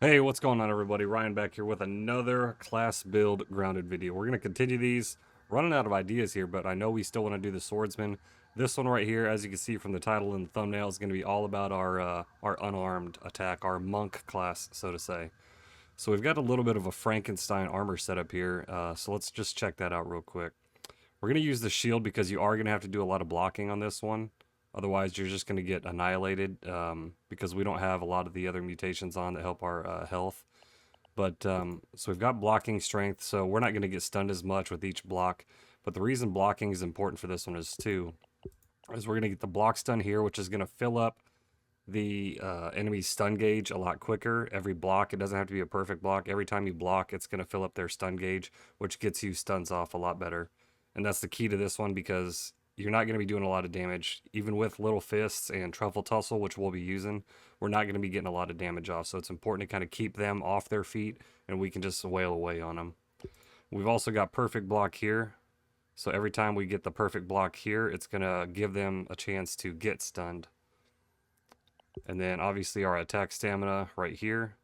Hey, what's going on everybody? Ryan back here with another class build grounded video. We're going to continue these. Running out of ideas here, but I know we still want to do the swordsman. This one right here, as you can see from the title and the thumbnail, is going to be all about our unarmed attack, our monk class, so to say. So we've got a little bit of a Frankenstein armor setup here, so let's just check that out real quick. We're going to use the shield because you are going to have to do a lot of blocking on this one. Otherwise, you're just going to get annihilated because we don't have a lot of the other mutations on that help our health. But so we've got blocking strength, so we're not going to get stunned as much with each block. But the reason blocking is important for this one is we're going to get the block stun here, which is going to fill up the enemy's stun gauge a lot quicker. Every block, it doesn't have to be a perfect block. Every time you block, it's going to fill up their stun gauge, which gets you stuns off a lot better. And that's the key to this one because you're not going to be doing a lot of damage. Even with Little Fists and Truffle Tussle, which we'll be using, we're not going to be getting a lot of damage off. So it's important to kind of keep them off their feet, and we can just wail away on them. We've also got perfect block here. So every time we get the perfect block here, it's going to give them a chance to get stunned. And then obviously our attack stamina right here.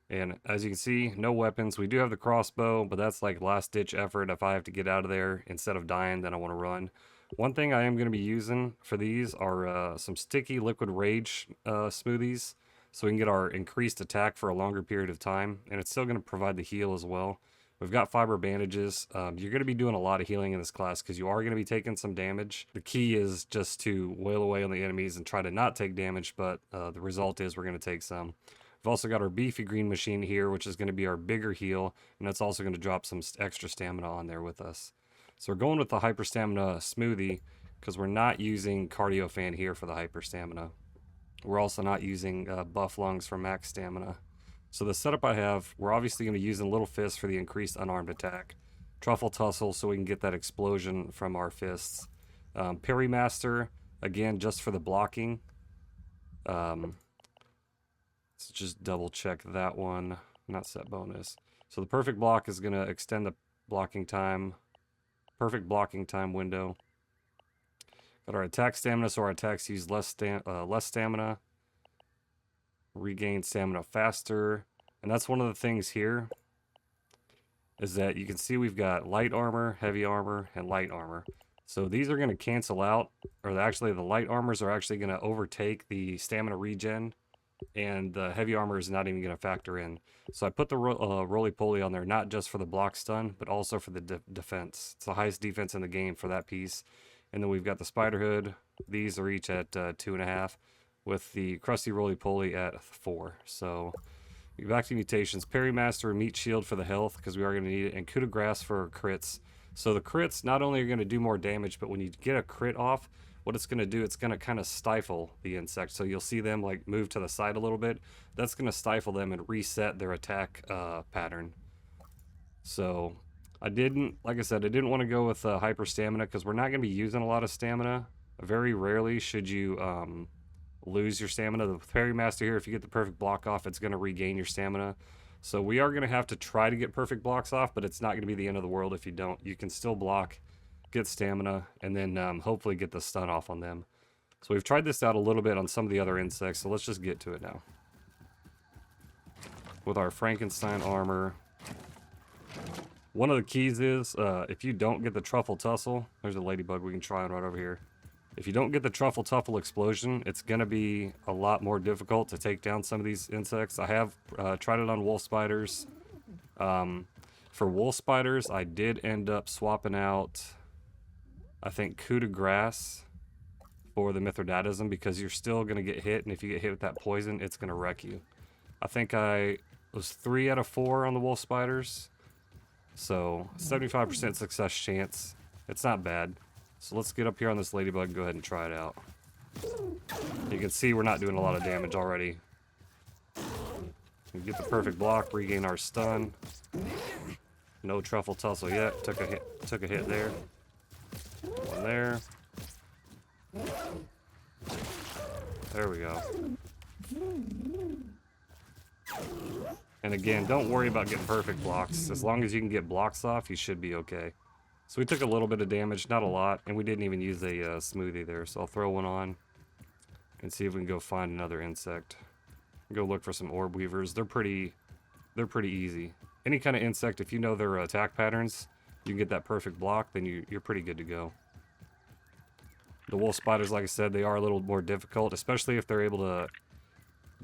And as you can see, no weapons. We do have the crossbow, but that's like last ditch effort. If I have to get out of there instead of dying, then I want to run. One thing I am going to be using for these are some sticky liquid rage smoothies, so we can get our increased attack for a longer period of time, and it's still going to provide the heal as well. We've got fiber bandages. You're going to be doing a lot of healing in this class because you are going to be taking some damage. The key is just to wail away on the enemies and try to not take damage, but the result is we're going to take some. We've also got our beefy green machine here, which is going to be our bigger heal, and that's also going to drop some extra stamina on there with us. So we're going with the hyper stamina smoothie because we're not using cardio fan here for the hyper stamina. We're also not using buff lungs for max stamina. So the setup I have, we're obviously going to be using Little Fist for the increased unarmed attack. Truffle Tussle so we can get that explosion from our fists. Parry Master, again, just for the blocking. Let's just double check that one. Not set bonus. So the perfect block is going to extend the blocking time. Perfect blocking time window. Got our attack stamina, so our attacks use less stamina. Regain stamina faster. And that's one of the things here is that you can see we've got light armor, heavy armor, and light armor. So these are going to cancel out, or actually the light armors are actually going to overtake the stamina regen, and the heavy armor is not even going to factor in. So I put the roly-poly on there not just for the block stun, but also for the defense. It's the highest defense in the game for that piece. And then we've got the spider hood. These are each at 2.5, with the crusty roly-poly at 4. So back to mutations. Parry Master, Meat Shield for the health, because we are going to need it, and Coup de Grace for crits. So the crits not only are going to do more damage, but when you get a crit off, what it's going to do, it's going to kind of stifle the insect. So you'll see them like move to the side a little bit. That's going to stifle them and reset their attack pattern. So like I said, I didn't want to go with hyper stamina because we're not going to be using a lot of stamina. Very rarely should you lose your stamina. The Parry Master here, if you get the perfect block off, it's going to regain your stamina. So we are going to have to try to get perfect blocks off, but it's not going to be the end of the world if you don't. You can still block, get stamina, and then hopefully get the stun off on them. So we've tried this out a little bit on some of the other insects, so let's just get to it now. With our Frankenstein armor. One of the keys is, if you don't get the Truffle Tussle, there's a ladybug we can try on right over here. If you don't get the Truffle Tussle explosion, it's going to be a lot more difficult to take down some of these insects. I have tried it on wolf spiders. For wolf spiders, I did end up swapping out, I think, Coup de Grace for the Mithridatism because you're still going to get hit, and if you get hit with that poison, it's going to wreck you. I think I was 3 out of 4 on the wolf spiders, so 75% success chance. It's not bad. So let's get up here on this ladybug and go ahead and try it out. You can see we're not doing a lot of damage already. We get the perfect block, regain our stun. No Truffle Tussle yet. Took a hit there. One there. There we go. And again, don't worry about getting perfect blocks. As long as you can get blocks off, you should be okay. So we took a little bit of damage, not a lot, and we didn't even use a smoothie there. So I'll throw one on and see if we can go find another insect. Go look for some Orb Weavers. They're pretty easy. Any kind of insect, if you know their attack patterns, you can get that perfect block, then you're pretty good to go. The wolf spiders, like I said, they are a little more difficult, especially if they're able to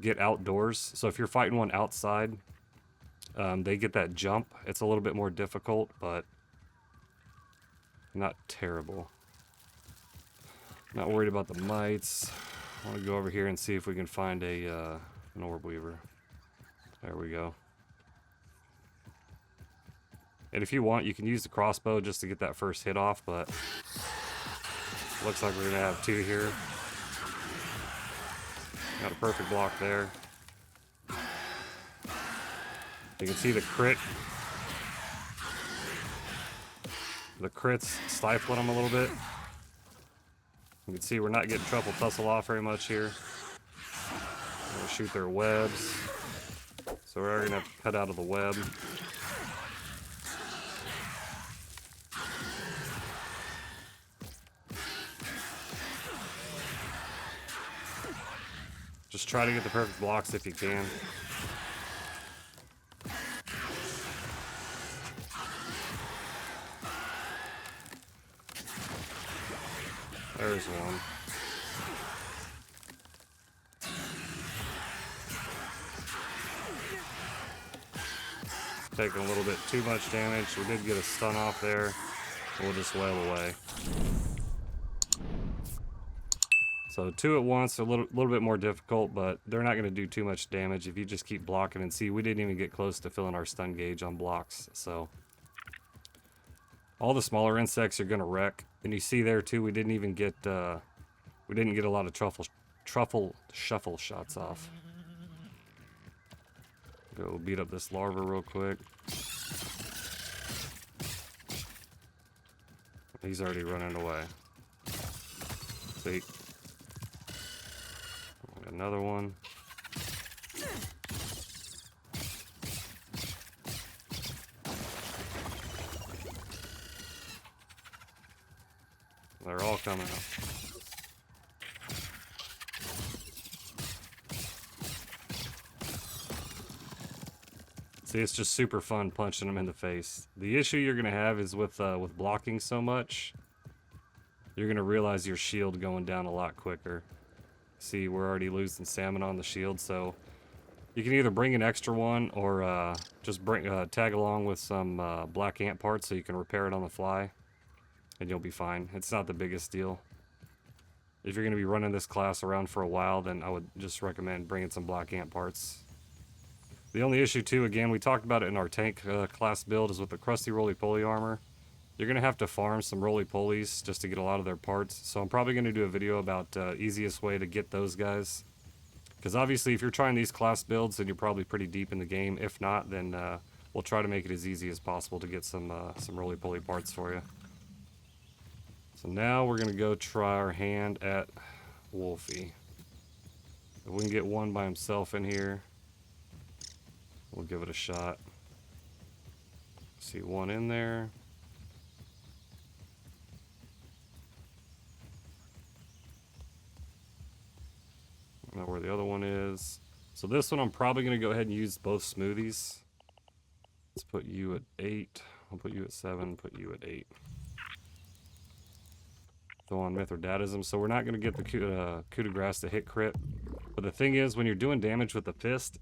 get outdoors. So if you're fighting one outside, they get that jump. It's a little bit more difficult, but not terrible. Not worried about the mites. I want to go over here and see if we can find an Orb Weaver. There we go. And if you want, you can use the crossbow just to get that first hit off, but looks like we're going to have two here. Got a perfect block there. You can see the crit. The crit's stifling them a little bit. You can see we're not getting Truffle Tussle off very much here. We're going to shoot their webs. So we're going to have to cut out of the web. Just try to get the perfect blocks if you can. There's one. Taking a little bit too much damage. We did get a stun off there. We'll just wail away. So two at once, a little bit more difficult, but they're not going to do too much damage if you just keep blocking. And see, we didn't even get close to filling our stun gauge on blocks. So all the smaller insects are going to wreck. And you see there too, we didn't get a lot of truffle shuffle shots off. Go beat up this larva real quick. He's already running away. See? Another one. They're all coming up. See, it's just super fun punching them in the face. The issue you're gonna have is with blocking so much, you're gonna realize your shield going down a lot quicker. See, we're already losing salmon on the shield, so you can either bring an extra one or just tag along with some black ant parts so you can repair it on the fly, and you'll be fine. It's not the biggest deal. If you're gonna be running this class around for a while, then I would just recommend bringing some black ant parts. The only issue too, again, we talked about it in our tank class build, is with the crusty roly-poly armor. You're going to have to farm some roly-polies just to get a lot of their parts. So I'm probably going to do a video about easiest way to get those guys. Because obviously if you're trying these class builds, then you're probably pretty deep in the game. If not, then we'll try to make it as easy as possible to get some roly-poly parts for you. So now we're going to go try our hand at Wolfie. If we can get one by himself in here, we'll give it a shot. See one in there. I don't know where the other one is. So this one I'm probably going to go ahead and use both smoothies. Let's put you at 8. I'll put you at 7, put you at 8. Throw on Mithridatism. So we're not going to get the coup de grace to hit crit. But the thing is, when you're doing damage with the fist,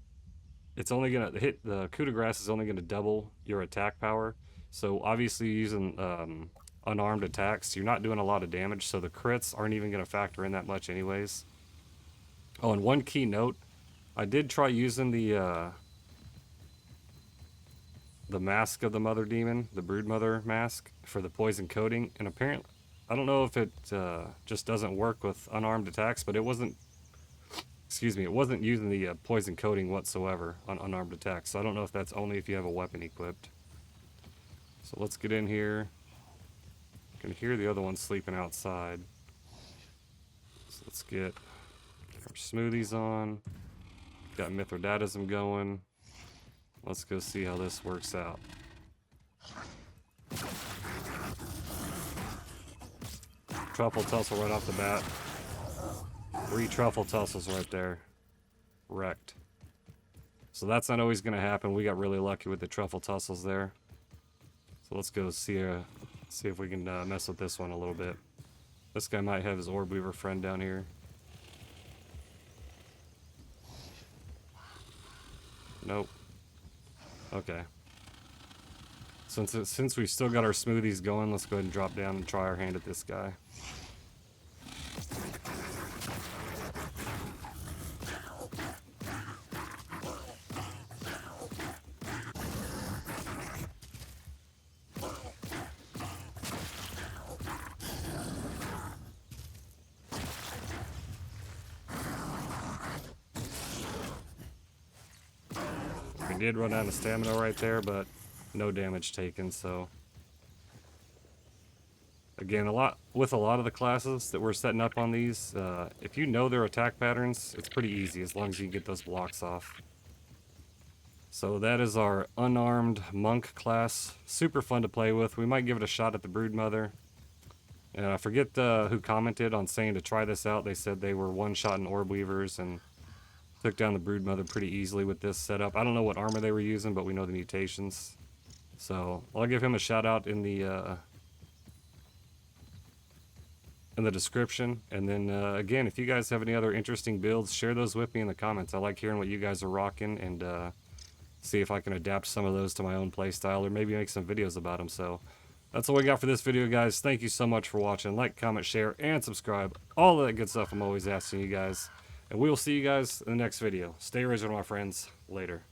it's only going to hit, the coup de grace is only going to double your attack power. So obviously using unarmed attacks, you're not doing a lot of damage, so the crits aren't even going to factor in that much anyways. Oh, and one key note, I did try using the mask of the mother demon, the brood mother mask, for the poison coating, and apparently, I don't know if it just doesn't work with unarmed attacks, but it wasn't, excuse me, it wasn't using the poison coating whatsoever on unarmed attacks, so I don't know if that's only if you have a weapon equipped. So let's get in here. You can hear the other one sleeping outside. So let's get our smoothies on. Got Mithridatism going. Let's go see how this works out. Truffle Tussle right off the bat. 3 Truffle Tussles right there. Wrecked. So that's not always going to happen. We got really lucky with the Truffle Tussles there. So let's go see if we can mess with this one a little bit. This guy might have his Orb Weaver friend down here. Nope. Okay. Since we've still got our smoothies going, let's go ahead and drop down and try our hand at this guy. We did run out of stamina right there, but no damage taken, so again, with a lot of the classes that we're setting up on these, if you know their attack patterns, it's pretty easy as long as you get those blocks off. So that is our unarmed monk class. Super fun to play with. We might give it a shot at the Broodmother. And I forget who commented on saying to try this out. They said they were one-shotting Orb Weavers and took down the Broodmother pretty easily with this setup. I don't know what armor they were using, but we know the mutations. So I'll give him a shout out in the description. And then again, if you guys have any other interesting builds, share those with me in the comments. I like hearing what you guys are rocking, and see if I can adapt some of those to my own playstyle, or maybe make some videos about them. So that's all we got for this video, guys. Thank you so much for watching. Like, comment, share, and subscribe. All that good stuff I'm always asking you guys. And we will see you guys in the next video. Stay original, my friends. Later.